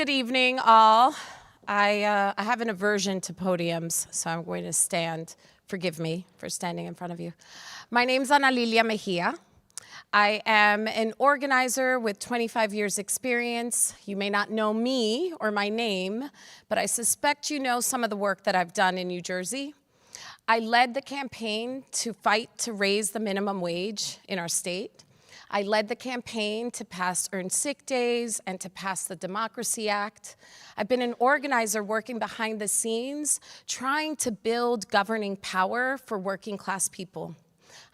Good evening, all. I have an aversion to podiums, so I'm going to stand. Forgive me for standing in front of you. My name's Ana Lilia Mejia. I am an organizer with 25 years experience. You may not know me or my name, but I suspect you know some of the work that I've done in New Jersey. I led the campaign to fight to raise the minimum wage in our state. I led the campaign to pass Earned Sick Days and to pass the Democracy Act. I've been an organizer working behind the scenes, trying to build governing power for working class people.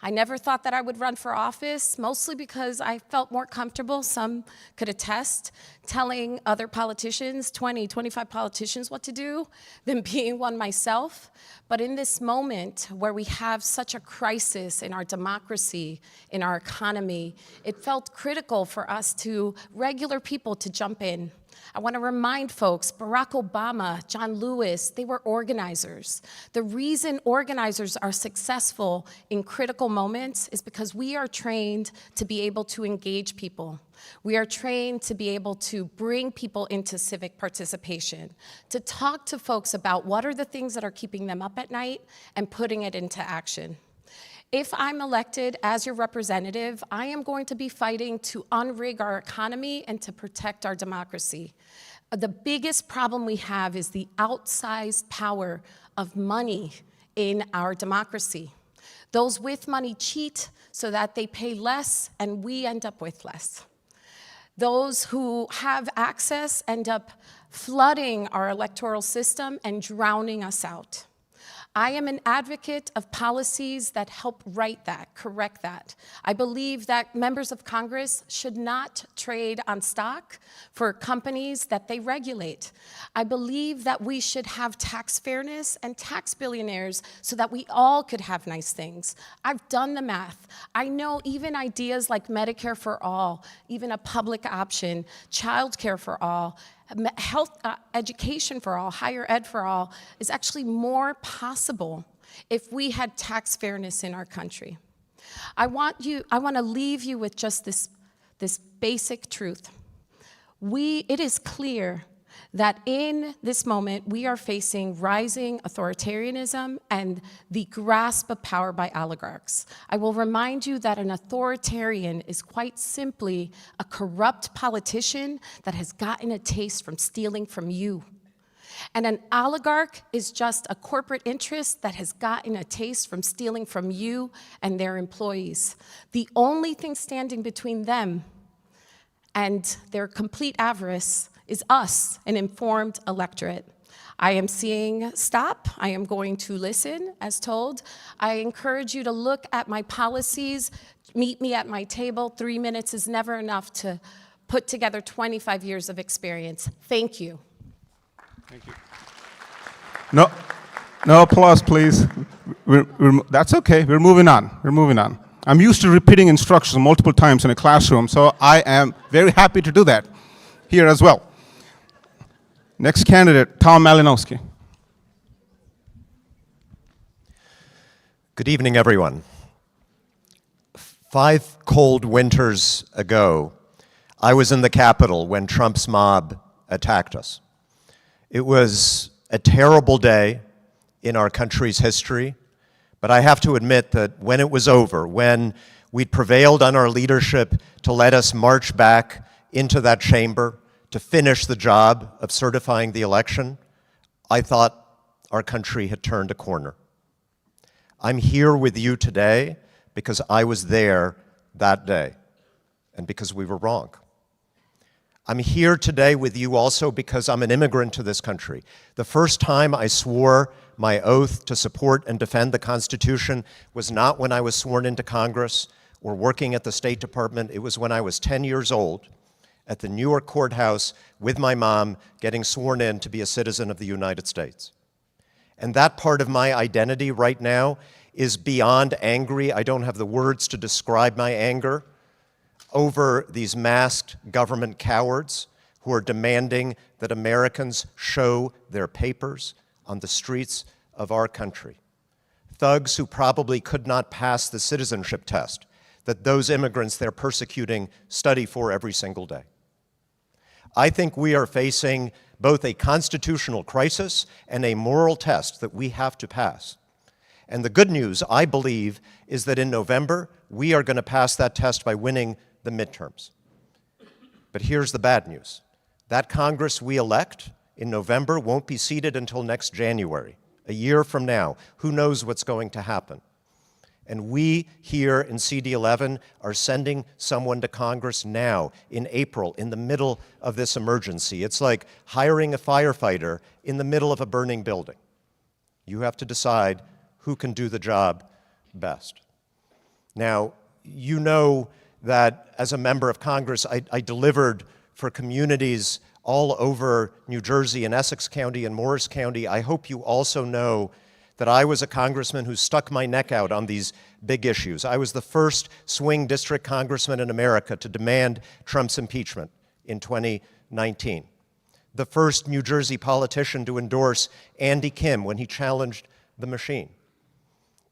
I never thought that I would run for office, mostly because I felt more comfortable, some could attest, telling other politicians, 20, 25 politicians what to do than being one myself. But in this moment where we have such a crisis in our democracy, in our economy, it felt critical for us regular people to jump in. I want to remind folks, Barack Obama, John Lewis, they were organizers. The reason organizers are successful in critical moments is because we are trained to be able to engage people. We are trained to be able to bring people into civic participation, to talk to folks about what are the things that are keeping them up at night and putting it into action. If I'm elected as your representative, I am going to be fighting to unrig our economy and to protect our democracy. The biggest problem we have is the outsized power of money in our democracy. Those with money cheat so that they pay less and we end up with less. Those who have access end up flooding our electoral system and drowning us out. I am an advocate of policies that help right that, correct that. I believe that members of Congress should not trade on stock for companies that they regulate. I believe that we should have tax fairness and tax billionaires so that we all could have nice things. I've done the math. I know even ideas like Medicare for all, even a public option, childcare for all, health education for all, higher ed for all, is actually more possible if we had tax fairness in our country. I want to leave you with just this basic truth. It is clear that in this moment, we are facing rising authoritarianism and the grasp of power by oligarchs. I will remind you that an authoritarian is quite simply a corrupt politician that has gotten a taste from stealing from you. And an oligarch is just a corporate interest that has gotten a taste from stealing from you and their employees. The only thing standing between them and their complete avarice is us, an informed electorate. I am seeing stop. I am going to listen, as told. I encourage you to look at my policies, meet me at my table. 3 minutes is never enough to put together 25 years of experience. Thank you. Thank you. No applause, please. That's okay. We're moving on. We're moving on. I'm used to repeating instructions multiple times in a classroom, so I am very happy to do that here as well. Next candidate, Tom Malinowski. Good evening, everyone. 5 cold winters ago, I was in the Capitol when Trump's mob attacked us. It was a terrible day in our country's history, but I have to admit that when it was over, when we'd prevailed on our leadership to let us march back into that chamber, to finish the job of certifying the election, I thought our country had turned a corner. I'm here with you today because I was there that day and because we were wrong. I'm here today with you also because I'm an immigrant to this country. The first time I swore my oath to support and defend the Constitution was not when I was sworn into Congress or working at the State Department. It was when I was 10 years old at the New York courthouse with my mom getting sworn in to be a citizen of the United States. And that part of my identity right now is beyond angry. I don't have the words to describe my anger over these masked government cowards who are demanding that Americans show their papers on the streets of our country. Thugs who probably could not pass the citizenship test that those immigrants they're persecuting study for every single day. I think we are facing both a constitutional crisis and a moral test that we have to pass. And the good news, I believe, is that in November, we are going to pass that test by winning the midterms. But here's the bad news. That Congress we elect in November won't be seated until next January, a year from now. Who knows what's going to happen? And we here in CD11 are sending someone to Congress now, in April, in the middle of this emergency. It's like hiring a firefighter in the middle of a burning building. You have to decide who can do the job best. Now, you know that as a member of Congress, I delivered for communities all over New Jersey and Essex County and Morris County. I hope you also know that I was a congressman who stuck my neck out on these big issues. I was the first swing district congressman in America to demand Trump's impeachment in 2019. The first New Jersey politician to endorse Andy Kim when he challenged the machine.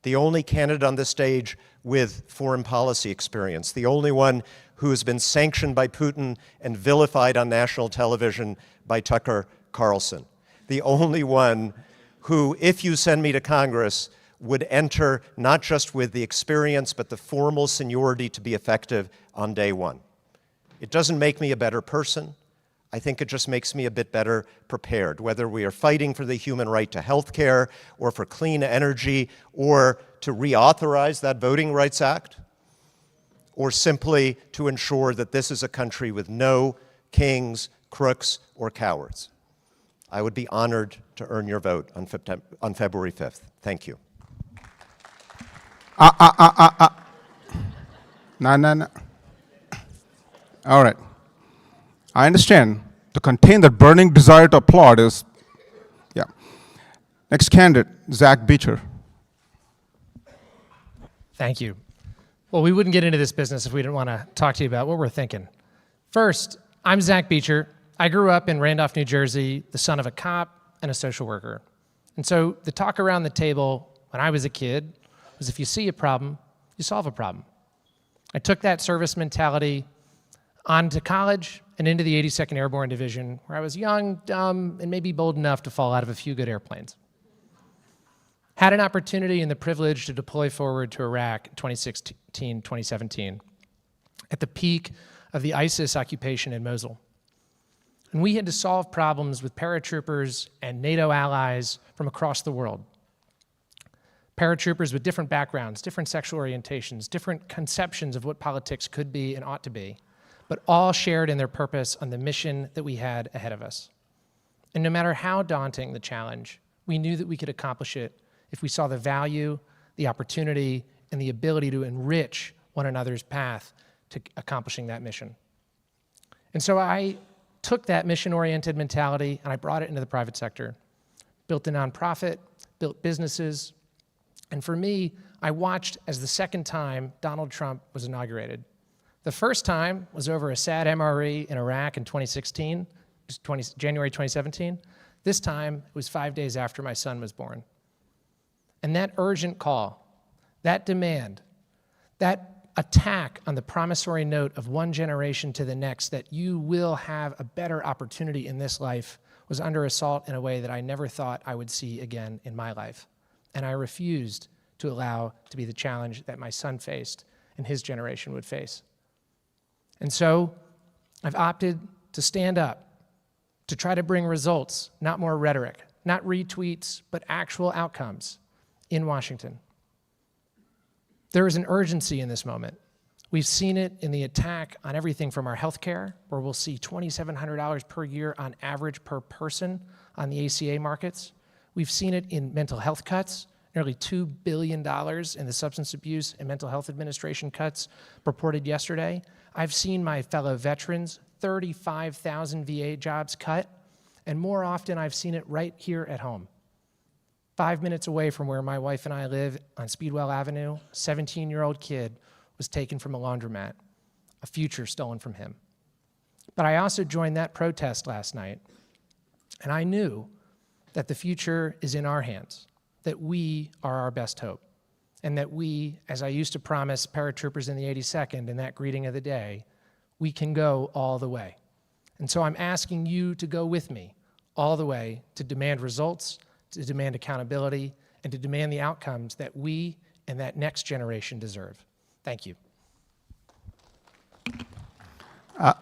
The only candidate on this stage with foreign policy experience. The only one who has been sanctioned by Putin and vilified on national television by Tucker Carlson. The only one who, if you send me to Congress, would enter not just with the experience, but the formal seniority to be effective on day one. It doesn't make me a better person. I think it just makes me a bit better prepared, whether we are fighting for the human right to health care or for clean energy or to reauthorize that Voting Rights Act, or simply to ensure that this is a country with no kings, crooks, or cowards. I would be honored to earn your vote on February 5th. Thank you. No. All right. I understand. To contain that burning desire to applaud is, yeah. Next candidate, Zach Beecher. Thank you. Well, we wouldn't get into this business if we didn't want to talk to you about what we're thinking. First, I'm Zach Beecher. I grew up in Randolph, New Jersey, the son of a cop and a social worker. And so the talk around the table when I was a kid was if you see a problem, you solve a problem. I took that service mentality on to college and into the 82nd Airborne Division, where I was young, dumb, and maybe bold enough to fall out of a few good airplanes. Had an opportunity and the privilege to deploy forward to Iraq in 2016, 2017, at the peak of the ISIS occupation in Mosul. And we had to solve problems with paratroopers and NATO allies from across the world. Paratroopers with different backgrounds, different sexual orientations, different conceptions of what politics could be and ought to be, but all shared in their purpose on the mission that we had ahead of us. And no matter how daunting the challenge, we knew that we could accomplish it if we saw the value, the opportunity, and the ability to enrich one another's path to accomplishing that mission. And so I took that mission-oriented mentality and I brought it into the private sector, built a nonprofit, built businesses, and for me, I watched as the second time Donald Trump was inaugurated. The first time was over a sad MRE in Iraq in 2016, January 2017. This time, it was 5 days after my son was born. And that urgent call, that demand, that attack on the promissory note of one generation to the next that you will have a better opportunity in this life was under assault in a way that I never thought I would see again in my life. And I refused to allow to be the challenge that my son faced and his generation would face. And so I've opted to stand up, to try to bring results, not more rhetoric, not retweets, but actual outcomes in Washington. There is an urgency in this moment. We've seen it in the attack on everything from our health care, where we'll see $2,700 per year on average per person on the ACA markets. We've seen it in mental health cuts, nearly $2 billion in the Substance Abuse and Mental Health Administration cuts reported yesterday. I've seen my fellow veterans, 35,000 VA jobs cut, and more often I've seen it right here at home. 5 minutes away from where my wife and I live on Speedwell Avenue, a 17-year-old kid was taken from a laundromat, a future stolen from him. But I also joined that protest last night, and I knew that the future is in our hands, that we are our best hope, and that we, as I used to promise paratroopers in the 82nd in that greeting of the day, we can go all the way. And so I'm asking you to go with me all the way to demand results, to demand accountability, and to demand the outcomes that we and that next generation deserve. Thank you.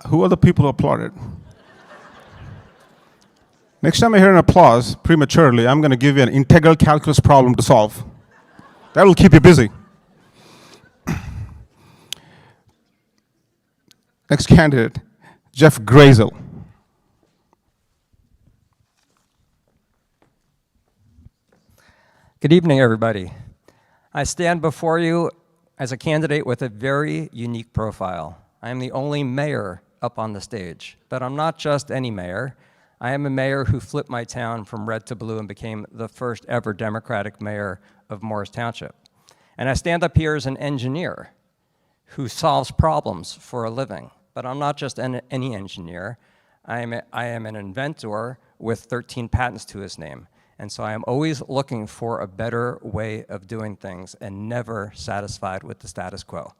Who are the people who applauded? Next time I hear an applause prematurely, I'm going to give you an integral calculus problem to solve. That will keep you busy. Next candidate, Jeff Grazel. Good evening, everybody. I stand before you as a candidate with a very unique profile. I am the only mayor up on the stage, but I'm not just any mayor. I am a mayor who flipped my town from red to blue and became the first ever Democratic mayor of Morris Township. And I stand up here as an engineer who solves problems for a living. But I'm not just any engineer. I am an inventor with 13 patents to his name. And so I am always looking for a better way of doing things and never satisfied with the status quo.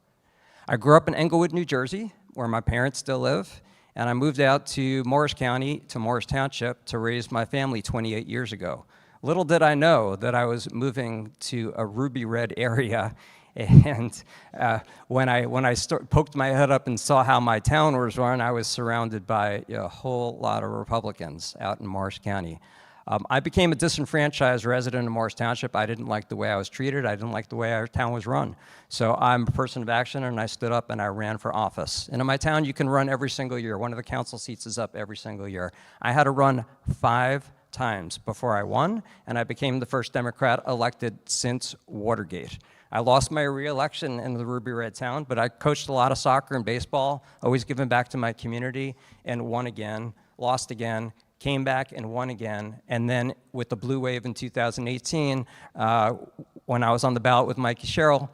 I grew up in Englewood, New Jersey, where my parents still live, and I moved out to Morris County, to Morris Township, to raise my family 28 years ago. Little did I know that I was moving to a ruby red area, and when I poked my head up and saw how my town was run, I was surrounded by a whole lot of Republicans out in Morris County. I became a disenfranchised resident of Morris Township. I didn't like the way I was treated. I didn't like the way our town was run. So I'm a person of action, and I stood up and I ran for office. And in my town, you can run every single year. One of the council seats is up every single year. I had to run 5 times before I won, and I became the first Democrat elected since Watergate. I lost my re-election in the Ruby Red town, but I coached a lot of soccer and baseball, always giving back to my community, and won again, lost again, came back and won again. And then with the blue wave in 2018, when I was on the ballot with Mikie Sherrill,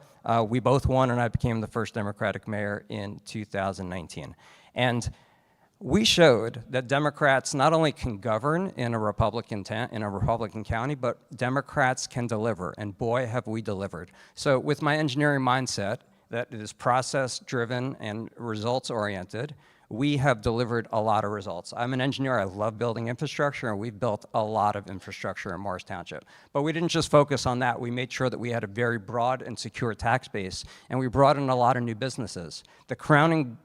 we both won, and I became the first Democratic mayor in 2019. And we showed that Democrats not only can govern in a Republican county, but Democrats can deliver, and boy, have we delivered. So with my engineering mindset that is process-driven and results-oriented, we have delivered a lot of results. I'm an engineer, I love building infrastructure, and we've built a lot of infrastructure in Morris Township. But we didn't just focus on that, we made sure that we had a very broad and secure tax base, and we brought in a lot of new businesses. The crowning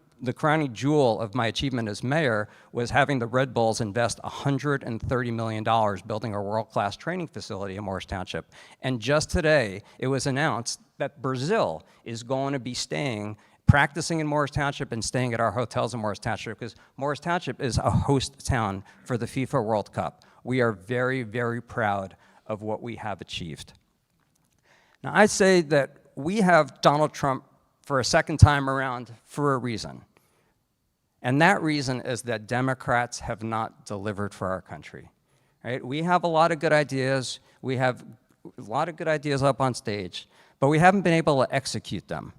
jewel of my achievement as mayor was having the Red Bulls invest $130 million building a world-class training facility in Morris Township. And just today, it was announced that Brazil is going to be practicing in Morris Township and staying at our hotels in Morris Township, because Morris Township is a host town for the FIFA World Cup. We are very, very proud of what we have achieved. Now, I say that we have Donald Trump for a second time around for a reason. And that reason is that Democrats have not delivered for our country. Right? We have a lot of good ideas. We have a lot of good ideas up on stage, but we haven't been able to execute them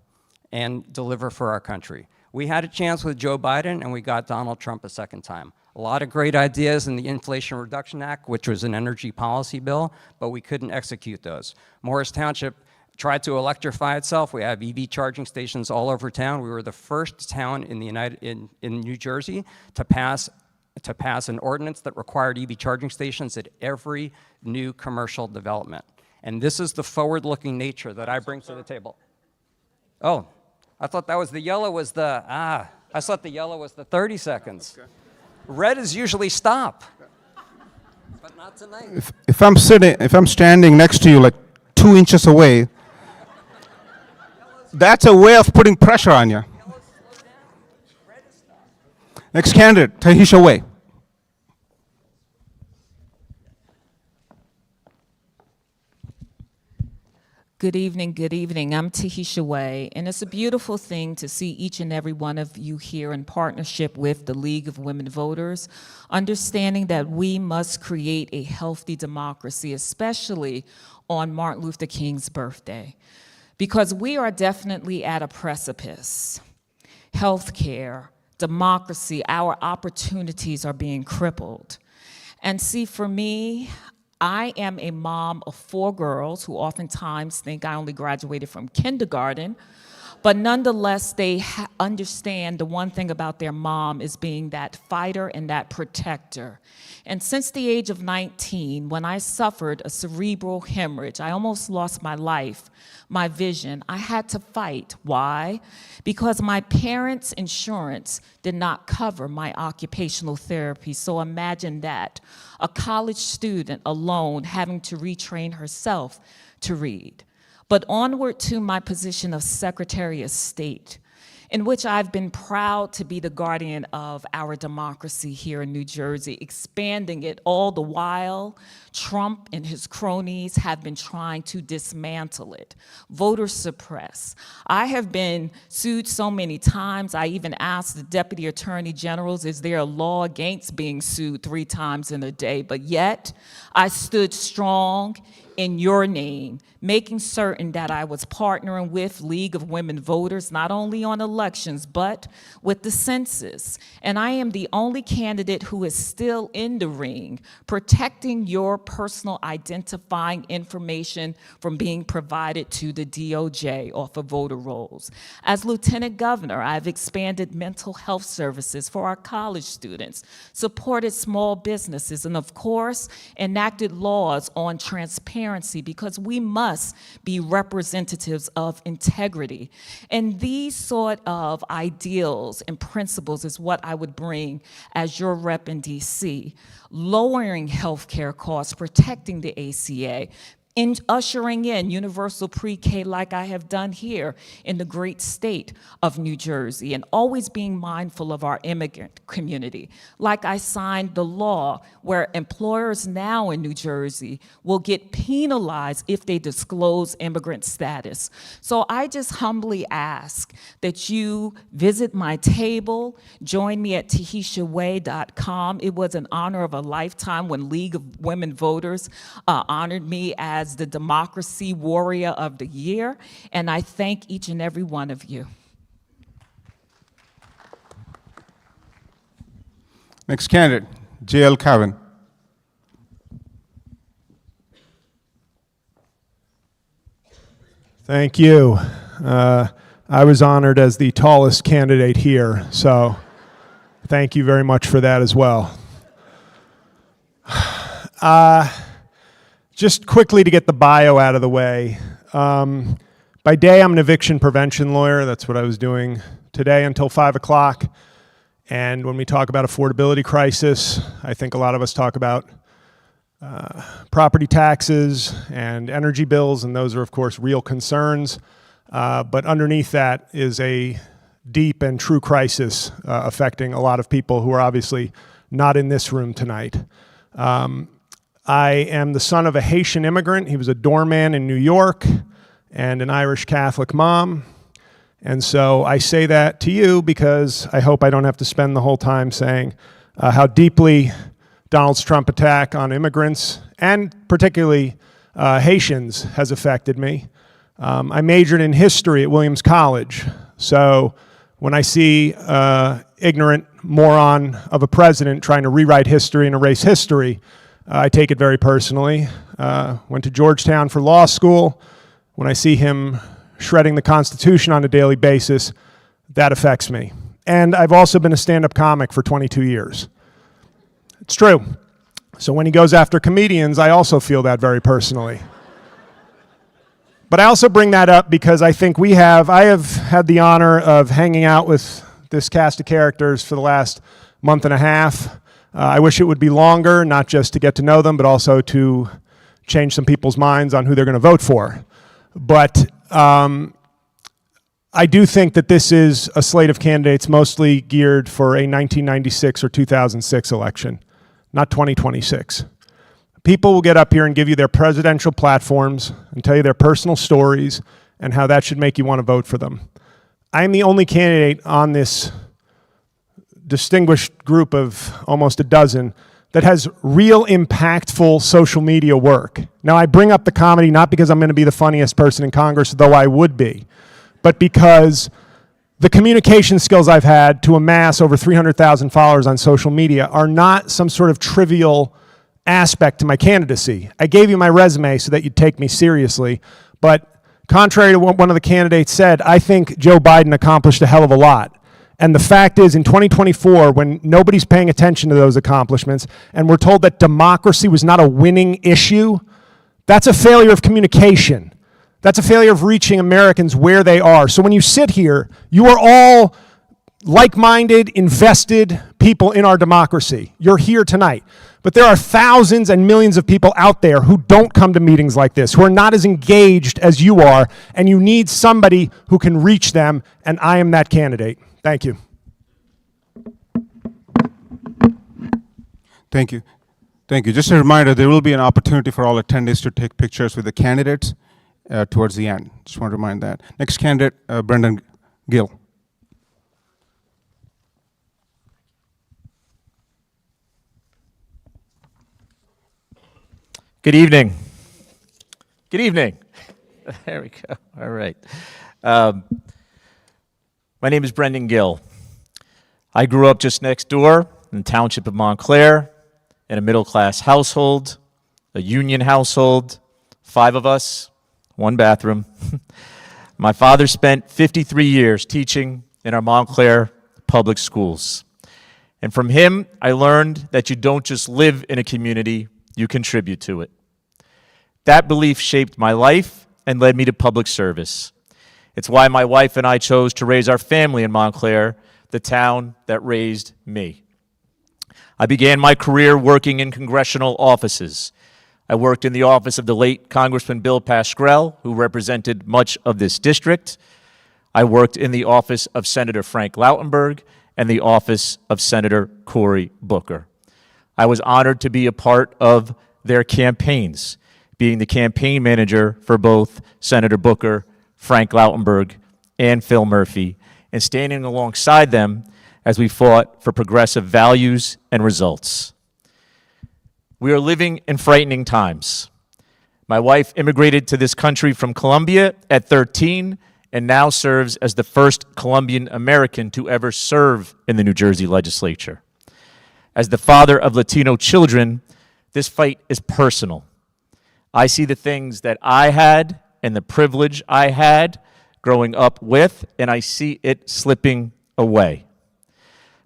and deliver for our country. We had a chance with Joe Biden, and we got Donald Trump a second time. A lot of great ideas in the Inflation Reduction Act, which was an energy policy bill, but we couldn't execute those. Morris Township tried to electrify itself. We have EV charging stations all over town. We were the first town in New Jersey to pass an ordinance that required EV charging stations at every new commercial development. And this is the forward-looking nature that I bring to the table. Oh, I thought that was the yellow was the, I thought the yellow was the 30 seconds. Okay. Red is usually stop, but not tonight. If I'm standing next to you like 2 inches away, that's a way of putting pressure on you. Next candidate, Tahisha Way. Good evening, good evening. I'm Tahisha Way, and it's a beautiful thing to see each and every one of you here in partnership with the League of Women Voters, understanding that we must create a healthy democracy, especially on Martin Luther King's birthday, because we are definitely at a precipice. Healthcare, democracy, our opportunities are being crippled. And see, for me, I am a mom of 4 girls who oftentimes think I only graduated from kindergarten, But nonetheless, they understand the one thing about their mom is being that fighter and that protector. And since the age of 19, when I suffered a cerebral hemorrhage, I almost lost my life, my vision, I had to fight. Why? Because my parents' insurance did not cover my occupational therapy. So imagine that, a college student alone having to retrain herself to read. But onward to my position of Secretary of State, in which I've been proud to be the guardian of our democracy here in New Jersey, expanding it all the while Trump and his cronies have been trying to dismantle it, voter suppress. I have been sued so many times, I even asked the Deputy Attorney Generals, is there a law against being sued 3 times in a day? But yet, I stood strong in your name, making certain that I was partnering with League of Women Voters, not only on elections, but with the census. And I am the only candidate who is still in the ring, protecting your personal identifying information from being provided to the DOJ off of voter rolls. As Lieutenant Governor, I've expanded mental health services for our college students, supported small businesses, and of course, enacted laws on transparency, because we must be representatives of integrity. And these sort of ideals and principles is what I would bring as your rep in DC. Lowering healthcare costs, protecting the ACA, in ushering in universal pre-K like I have done here in the great state of New Jersey, and always being mindful of our immigrant community. Like I signed the law where employers now in New Jersey will get penalized if they disclose immigrant status. So I just humbly ask that you visit my table, join me at tahitiaway.com. It was an honor of a lifetime when League of Women Voters honored me as the Democracy Warrior of the Year, and I thank each and every one of you. Next candidate, J.L. Cavan. Thank you. I was honored as the tallest candidate here, so thank you very much for that as well. Just quickly to get the bio out of the way. By day, I'm an eviction prevention lawyer. That's what I was doing today until 5 o'clock. And when we talk about affordability crisis, I think a lot of us talk about property taxes and energy bills, and those are, of course, real concerns. But underneath that is a deep and true crisis affecting a lot of people who are obviously not in this room tonight. I am the son of a Haitian immigrant. He was a doorman in New York and an Irish Catholic mom. And so I say that to you because I hope I don't have to spend the whole time saying how deeply Donald Trump's attack on immigrants, and particularly Haitians, has affected me. I majored in history at Williams College. So when I see ignorant moron of a president trying to rewrite history and erase history, I take it very personally. Went to Georgetown for law school. When I see him shredding the Constitution on a daily basis, that affects me. And I've also been a stand-up comic for 22 years. It's true. So when he goes after comedians, I also feel that very personally. But I also bring that up because I think I have had the honor of hanging out with this cast of characters for the last month and a half. I wish it would be longer, not just to get to know them, but also to change some people's minds on who they're going to vote for. But I do think that this is a slate of candidates mostly geared for a 1996 or 2006 election, not 2026. People will get up here and give you their presidential platforms and tell you their personal stories and how that should make you want to vote for them. I'm the only candidate on this distinguished group of almost a dozen that has real impactful social media work. Now, I bring up the comedy not because I'm going to be the funniest person in Congress, though I would be, but because the communication skills I've had to amass over 300,000 followers on social media are not some sort of trivial aspect to my candidacy. I gave you my resume so that you'd take me seriously, but Contrary to what one of the candidates said, I think Joe Biden accomplished a hell of a lot. And the fact is, in 2024, when nobody's paying attention to those accomplishments, and we're told that democracy was not a winning issue, that's a failure of communication. That's a failure of reaching Americans where they are. So when you sit here, you are all like-minded, invested people in our democracy. You're here tonight. But there are thousands and millions of people out there who don't come to meetings like this, who are not as engaged as you are, and you need somebody who can reach them, and I am that candidate. Thank you. Thank you. Thank you. Just a reminder, there will be an opportunity for all attendees to take pictures with the candidates towards the end. Just want to remind that. Next candidate, Brendan Gill. Good evening. Good evening. There we go. All right. My name is Brendan Gill. I grew up just next door in the township of Montclair in a middle-class household, a union household, 5 of us, 1 bathroom. My father spent 53 years teaching in our Montclair public schools. And from him, I learned that you don't just live in a community, you contribute to it. That belief shaped my life and led me to public service. It's why my wife and I chose to raise our family in Montclair, the town that raised me. I began my career working in congressional offices. I worked in the office of the late Congressman Bill Pascrell, who represented much of this district. I worked in the office of Senator Frank Lautenberg and the office of Senator Cory Booker. I was honored to be a part of their campaigns, being the campaign manager for both Senator Booker, Frank Lautenberg, and Phil Murphy, and standing alongside them as we fought for progressive values and results. We are living in frightening times. My wife immigrated to this country from Colombia at 13 and now serves as the first Colombian American to ever serve in the New Jersey legislature. As the father of Latino children, this fight is personal. I see the things that I had and the privilege I had growing up with, and I see it slipping away.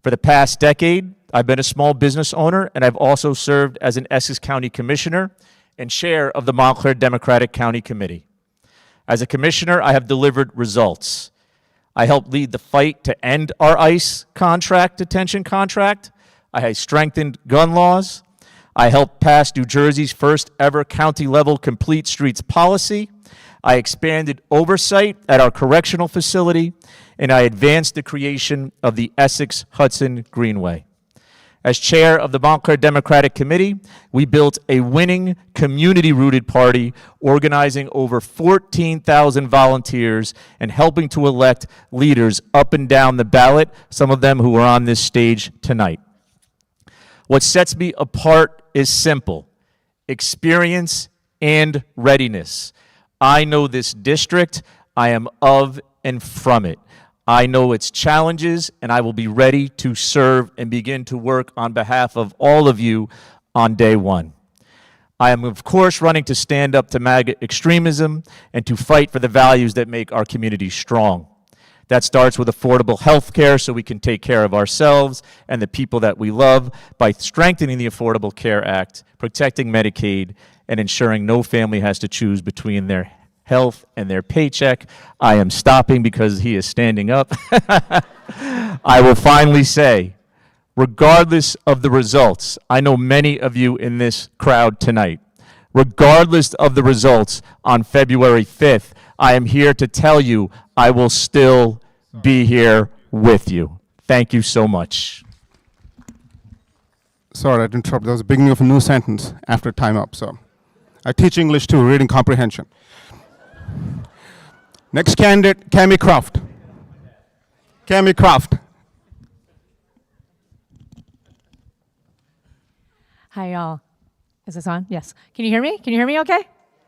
For the past decade, I've been a small business owner, and I've also served as an Essex County Commissioner and chair of the Montclair Democratic County Committee. As a commissioner, I have delivered results. I helped lead the fight to end our ICE detention contract. I have strengthened gun laws. I helped pass New Jersey's first ever county-level complete streets policy. I expanded oversight at our correctional facility, and I advanced the creation of the Essex Hudson Greenway. As chair of the Montclair Democratic Committee, we built a winning, community-rooted party, organizing over 14,000 volunteers and helping to elect leaders up and down the ballot, some of them who are on this stage tonight. What sets me apart is simple: experience and readiness. I know this district. I am of and from it. I know its challenges, and I will be ready to serve and begin to work on behalf of all of you on day one. I am, of course, running to stand up to MAGA extremism and to fight for the values that make our community strong. That starts with affordable health care so we can take care of ourselves and the people that we love by strengthening the Affordable Care Act, protecting Medicaid, and ensuring no family has to choose between their health and their paycheck. I am stopping because he is standing up. I will finally say, regardless of the results, I know many of you in this crowd tonight, regardless of the results on February 5th, I am here to tell you I will still be here with you. Thank you so much. Sorry, I interrupted. That was the beginning of a new sentence after time up. So I teach English too, reading comprehension. Next candidate, Cami Croft. Cami Croft. Hi, y'all. Is this on? Yes. Can you hear me? Can you hear me okay?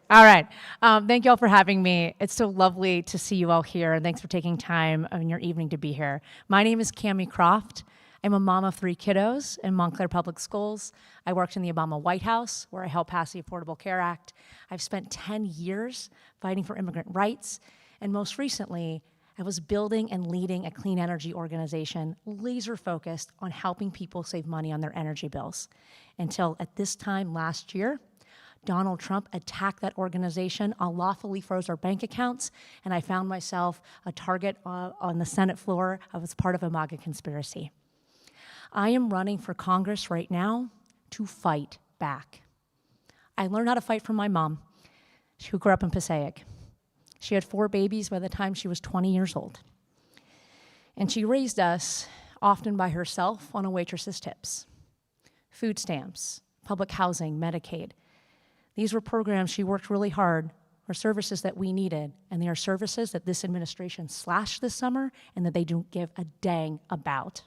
All right. Thank you all for having me. It's so lovely to see you all here, and thanks for taking time in your evening to be here. My name is Cami Croft. I'm a mom of 3 kiddos in Montclair Public Schools. I worked in the Obama White House, where I helped pass the Affordable Care Act. I've spent 10 years fighting for immigrant rights, and most recently, I was building and leading a clean energy organization laser focused on helping people save money on their energy bills. Until at this time last year, Donald Trump attacked that organization, unlawfully froze our bank accounts, and I found myself a target on the Senate floor. I was part of a MAGA conspiracy. I am running for Congress right now to fight back. I learned how to fight from my mom, who grew up in Passaic. She had 4 babies by the time she was 20 years old. And she raised us often by herself on a waitress's tips. Food stamps, public housing, Medicaid. These were programs she worked really hard for, services that we needed, and they are services that this administration slashed this summer and that they don't give a dang about.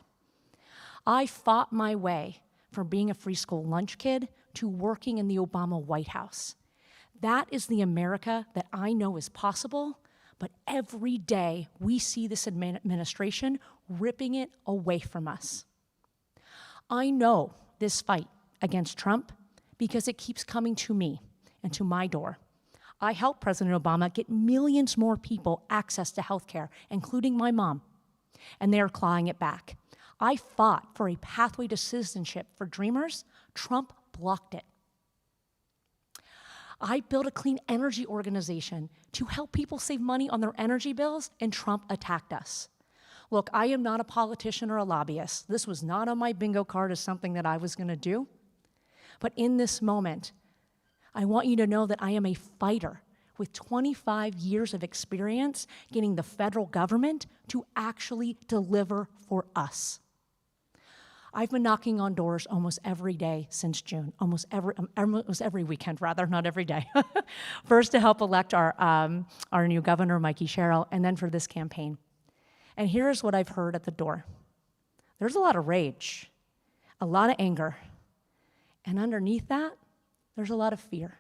I fought my way from being a free school lunch kid to working in the Obama White House. That is the America that I know is possible, but every day we see this administration ripping it away from us. I know this fight against Trump because it keeps coming to me and to my door. I helped President Obama get millions more people access to health care, including my mom, and they are clawing it back. I fought for a pathway to citizenship for Dreamers. Trump blocked it. I built a clean energy organization to help people save money on their energy bills, and Trump attacked us. Look, I am not a politician or a lobbyist. This was not on my bingo card as something that I was going to do. But in this moment, I want you to know that I am a fighter with 25 years of experience getting the federal government to actually deliver for us. I've been knocking on doors almost every day since June, almost every weekend, rather, not every day. First to help elect our new governor, Mikie Sherrill, and then for this campaign. And here's what I've heard at the door. There's a lot of rage, a lot of anger, and underneath that, there's a lot of fear.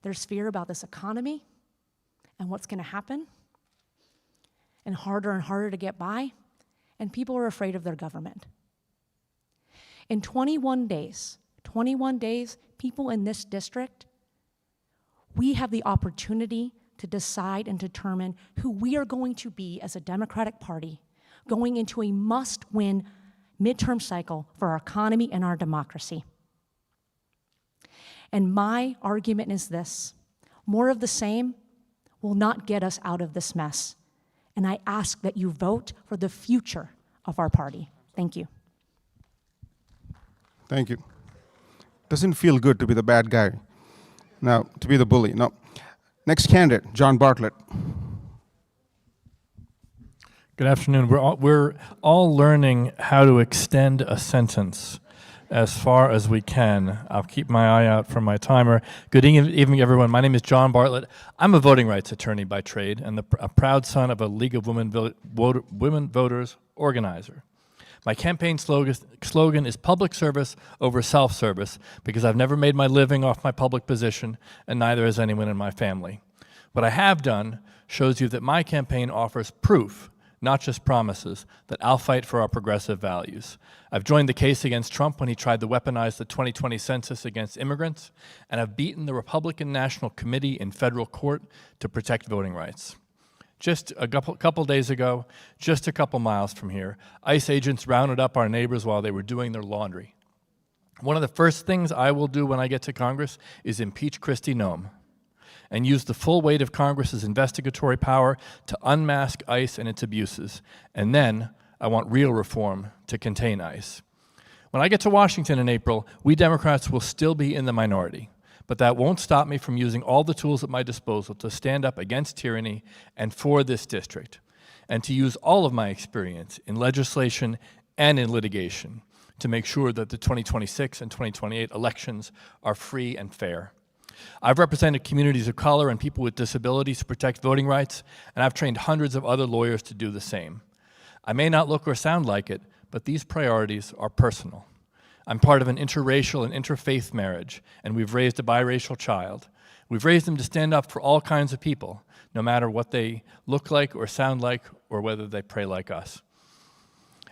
There's fear about this economy and what's going to happen, and harder to get by, and people are afraid of their government. In 21 days, people in this district, we have the opportunity to decide and determine who we are going to be as a Democratic Party going into a must-win midterm cycle for our economy and our democracy. And my argument is this: more of the same will not get us out of this mess. And I ask that you vote for the future of our party. Thank you. Thank you. Doesn't feel good to be the bad guy. Now, to be the bully. No. Next candidate, John Bartlett. Good afternoon. We're all learning how to extend a sentence as far as we can. I'll keep my eye out for my timer. Good evening, everyone. My name is John Bartlett. I'm a voting rights attorney by trade and a proud son of a League of Women Voters organizer. My campaign slogan is public service over self-service, because I've never made my living off my public position, and neither has anyone in my family. What I have done shows you that my campaign offers proof, not just promises, that I'll fight for our progressive values. I've joined the case against Trump when he tried to weaponize the 2020 census against immigrants, and I've beaten the Republican National Committee in federal court to protect voting rights. Just a couple days ago, just a couple miles from here, ICE agents rounded up our neighbors while they were doing their laundry. One of the first things I will do when I get to Congress is impeach Kristi Noem and use the full weight of Congress's investigatory power to unmask ICE and its abuses. And then I want real reform to contain ICE. When I get to Washington in April, we Democrats will still be in the minority. But that won't stop me from using all the tools at my disposal to stand up against tyranny and for this district, and to use all of my experience in legislation and in litigation to make sure that the 2026 and 2028 elections are free and fair. I've represented communities of color and people with disabilities to protect voting rights, and I've trained hundreds of other lawyers to do the same. I may not look or sound like it, but these priorities are personal. I'm part of an interracial and interfaith marriage, and we've raised a biracial child. We've raised them to stand up for all kinds of people, no matter what they look like or sound like or whether they pray like us.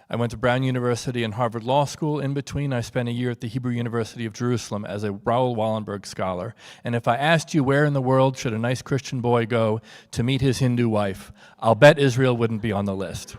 I went to Brown University and Harvard Law School. In between, I spent a year at the Hebrew University of Jerusalem as a Raoul Wallenberg scholar. And if I asked you where in the world should a nice Christian boy go to meet his Hindu wife, I'll bet Israel wouldn't be on the list.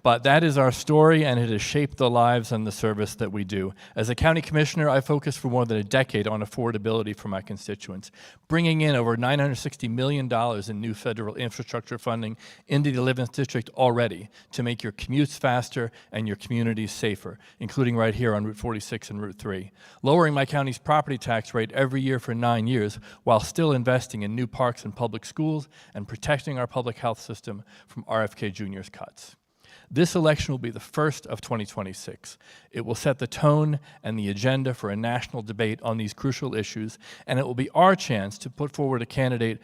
But that is our story, and it has shaped the lives and the service that we do. As a county commissioner, I focused for more than a decade on affordability for my constituents, bringing in over $960 million in new federal infrastructure funding into the 11th district already to make your commutes faster and your communities safer, including right here on Route 46 and Route 3. Lowering my county's property tax rate every year for 9 years while still investing in new parks and public schools and protecting our public health system from RFK Jr.'s cuts. This election will be the first of 2026. It will set the tone and the agenda for a national debate on these crucial issues, and it will be our chance to put forward a candidate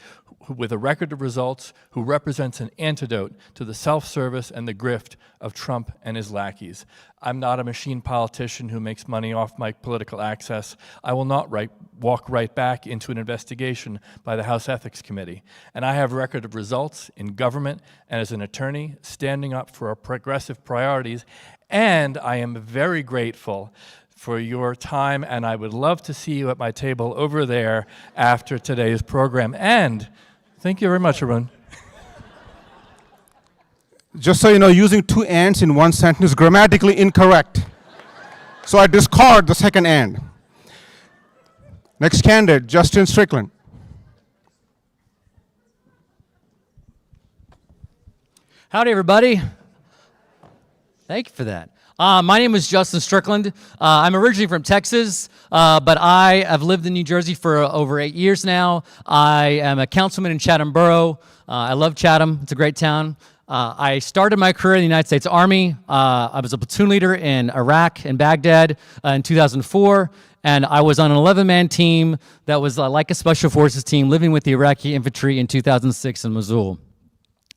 with a record of results who represents an antidote to the self-service and the grift of Trump and his lackeys. I'm not a machine politician who makes money off my political access. I will not walk right back into an investigation by the House Ethics Committee. And I have a record of results in government and as an attorney standing up for our progressive priorities. And I am very grateful for your time, and I would love to see you at my table over there after today's program. And thank you very much, Arun. Just so you know, using two ands in one sentence is grammatically incorrect. So I discard the second and. Next candidate, Justin Strickland. Howdy, everybody. Thank you for that. My name is Justin Strickland. I'm originally from Texas, but I have lived in New Jersey for over 8 years now. I am a councilman in Chatham Borough. I love Chatham. It's a great town. I started my career in the United States Army. I was a platoon leader in Iraq and Baghdad in 2004, and I was on an 11-man team that was like a special forces team living with the Iraqi infantry in 2006 in Mosul.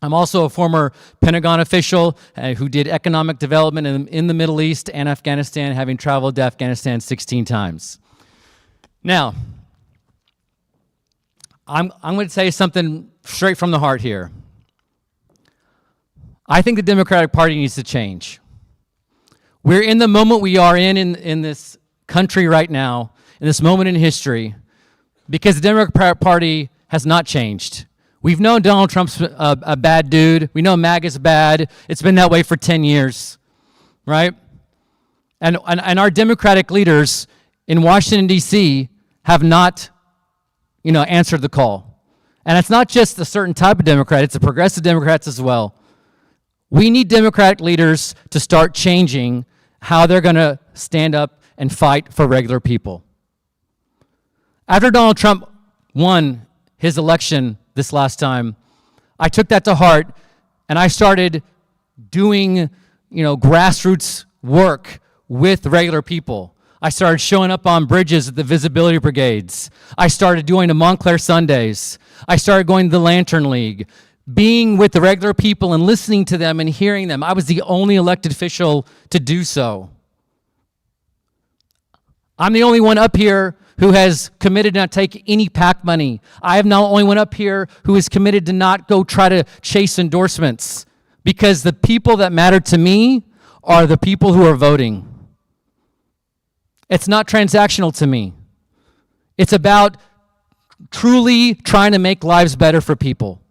I'm also a former Pentagon official who did economic development in the Middle East and Afghanistan, having traveled to Afghanistan 16 times. Now, I'm going to say something straight from the heart here. I think the Democratic Party needs to change. We're in the moment we are in this country right now, in this moment in history, because the Democratic Party has not changed. We've known Donald Trump's a bad dude. We know MAGA's bad. It's been that way for 10 years, right? And our Democratic leaders in Washington, D.C. have not, answered the call. And it's not just a certain type of Democrat. It's the progressive Democrats as well. We need Democratic leaders to start changing how they're going to stand up and fight for regular people. After Donald Trump won his election this last time, I took that to heart and I started doing, grassroots work with regular people. I started showing up on bridges at the visibility brigades. I started doing the Montclair Sundays. I started going to the Lantern League, being with the regular people and listening to them and hearing them. I was the only elected official to do so. I'm the only one up here who has committed to not take any PAC money. I am not the only one up here who is committed to not go try to chase endorsements, because the people that matter to me are the people who are voting. It's not transactional to me. It's about truly trying to make lives better for people.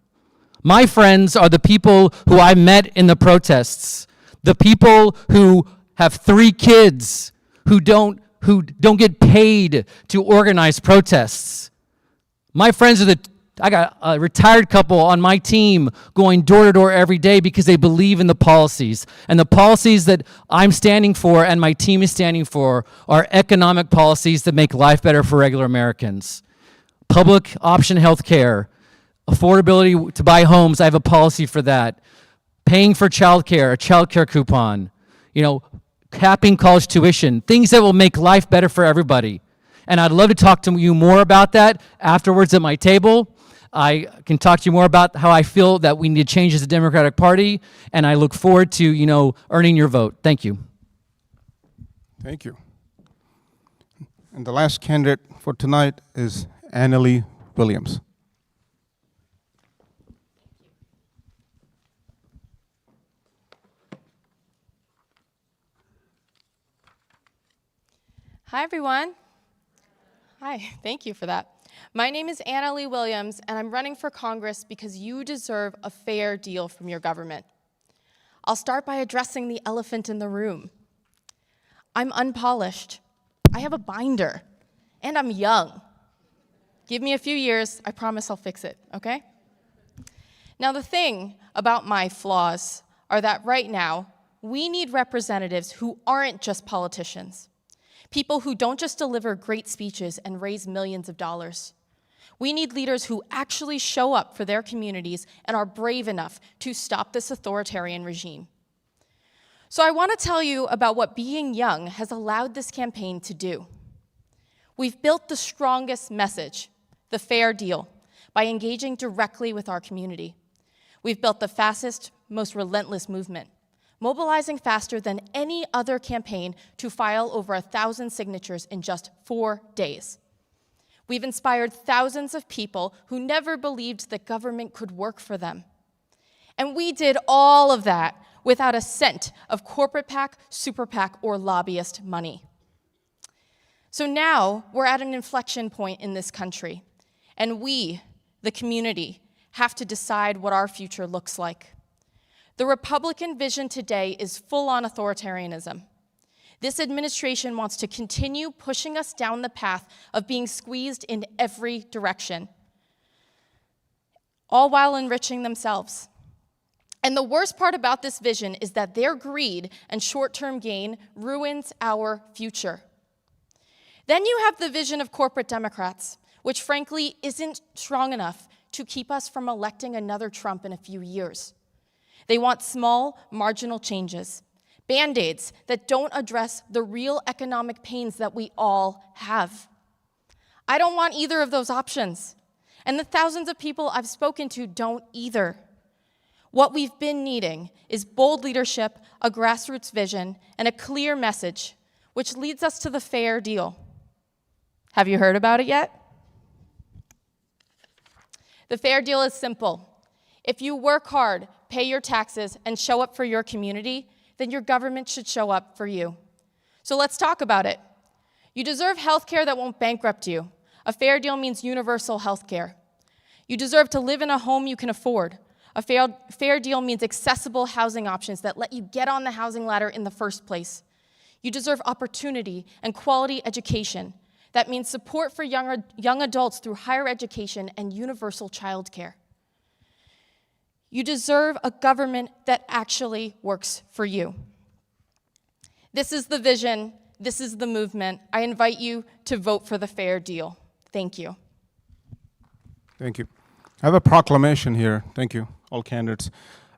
My friends are the people who I met in the protests, the people who have 3 kids, who don't get paid to organize protests. My friends are I got a retired couple on my team going door to door every day because they believe in the policies. And the policies that I'm standing for and my team is standing for are economic policies that make life better for regular Americans. Public option health care, affordability to buy homes, I have a policy for that. Paying for childcare, a childcare coupon, capping college tuition, things that will make life better for everybody. And I'd love to talk to you more about that afterwards at my table. I can talk to you more about how I feel that we need to change as a Democratic Party, and I look forward to, earning your vote. Thank you. Thank you. And the last candidate for tonight is Annalee Williams. Hi, everyone. Hi, thank you for that. My name is Anna Lee Williams, and I'm running for Congress because you deserve a fair deal from your government. I'll start by addressing the elephant in the room. I'm unpolished. I have a binder, and I'm young. Give me a few years, I promise I'll fix it, okay? Now, the thing about my flaws are that right now, we need representatives who aren't just politicians. People who don't just deliver great speeches and raise millions of dollars. We need leaders who actually show up for their communities and are brave enough to stop this authoritarian regime. So I want to tell you about what being young has allowed this campaign to do. We've built the strongest message, the fair deal, by engaging directly with our community. We've built the fastest, most relentless movement, mobilizing faster than any other campaign to file over 1,000 signatures in just 4 days. We've inspired thousands of people who never believed that government could work for them. And we did all of that without a cent of corporate PAC, super PAC, or lobbyist money. So now we're at an inflection point in this country, and we, the community, have to decide what our future looks like. The Republican vision today is full-on authoritarianism. This administration wants to continue pushing us down the path of being squeezed in every direction, all while enriching themselves. And the worst part about this vision is that their greed and short-term gain ruins our future. Then you have the vision of corporate Democrats, which frankly isn't strong enough to keep us from electing another Trump in a few years. They want small, marginal changes, Band-Aids that don't address the real economic pains that we all have. I don't want either of those options, and the thousands of people I've spoken to don't either. What we've been needing is bold leadership, a grassroots vision, and a clear message, which leads us to the fair deal. Have you heard about it yet? The fair deal is simple. If you work hard, pay your taxes, and show up for your community, then your government should show up for you. So let's talk about it. You deserve health care that won't bankrupt you. A fair deal means universal health care. You deserve to live in a home you can afford. A fair deal means accessible housing options that let you get on the housing ladder in the first place. You deserve opportunity and quality education. That means support for young adults through higher education and universal childcare. You deserve a government that actually works for you. This is the vision. This is the movement. I invite you to vote for the fair deal. Thank you. Thank you. I have a proclamation here. Thank you, all candidates.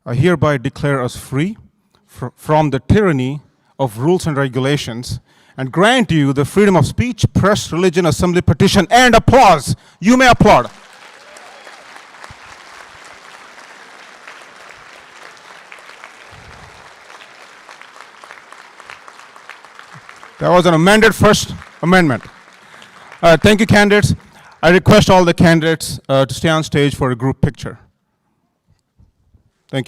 I hereby declare us free from the tyranny of rules and regulations and grant you the freedom of speech, press, religion, assembly, petition, and applause. You may applaud. That was an amended First Amendment. Thank you, candidates. I request all the candidates to stay on stage for a group picture.